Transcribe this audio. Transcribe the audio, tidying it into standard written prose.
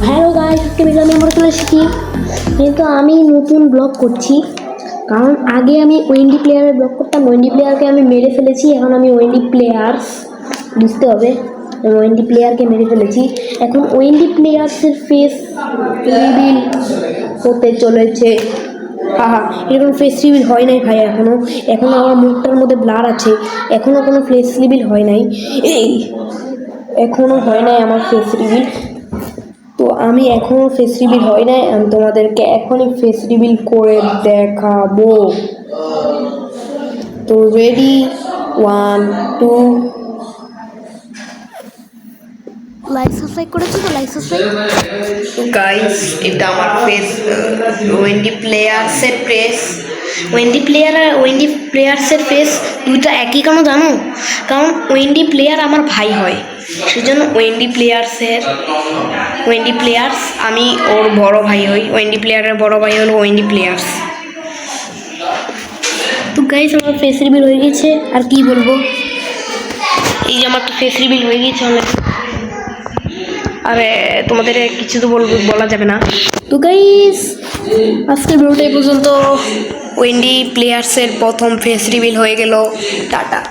Hello guys, আজকে আমি আমার চলে এসেছি। যেহেতু আমি নতুন ব্লগ করছি, কারণ আগে আমি ওয়েন্ডি প্লেয়ারের ব্লগ করতাম। ওয়েন্ডি প্লেয়ারকে আমি মেরে ফেলেছি, এখন আমি ওয়েন্ডি প্লেয়ার্স, বুঝতে হবে। ওয়েন্ডি প্লেয়ারকে মেরে ফেলেছি, এখন ওয়েন্ডি প্লেয়ার্সের ফেস রিভিল হতে চলেছে। হ্যাঁ, এরকম ফেস রিভিল হয় নাই ভাই, এখনো আমার মুখটার মধ্যে ব্লার আছে, এখনো কোনো ফেস রিভিল হয় নাই। এখনো হয় নাই আমার ফেস রিভিল। তো আমি এখনো ফেস রিভিল হয় নাই, আমি তোমাদেরকে এখনই ফেস রিভিল করে দেখাবো। তো রেডি, 1 2। লাইক সাবস্ক্রাইব করেছো তো? Like subscribe. গাইস, এটা আমার ফেস, ওয়েন্ডি প্লেয়ার্সের ফেস। ওয়েন্ডি প্লেয়ার্সের ফেস দুইটা একই, কেন জানো? কারণ ওয়েন্ডি প্লেয়ার আমার ভাই হয়, সেজন্য ওয়েন্ডি প্লেয়ার্স আমি ওর বড় ভাই হই। ওয়েন্ডি প্লেয়ারের বড় ভাই হলো ওয়েন্ডি প্লেয়ার্স। তো গাইস, আমার ফেস রিভিল হয়ে গেছে, আর কি বলবো। এই যে আমার তো ফেস রিভিল হয়ে গেছে অনেক। আরে তোমাদের কিছু তো বলা যাবে না। তো গাইস, আজকের ভিডিওটা এই পর্যন্ত। ওয়েন্ডি প্লেয়ার্সের প্রথম ফেস রিভিল হয়ে গেল। টাটা।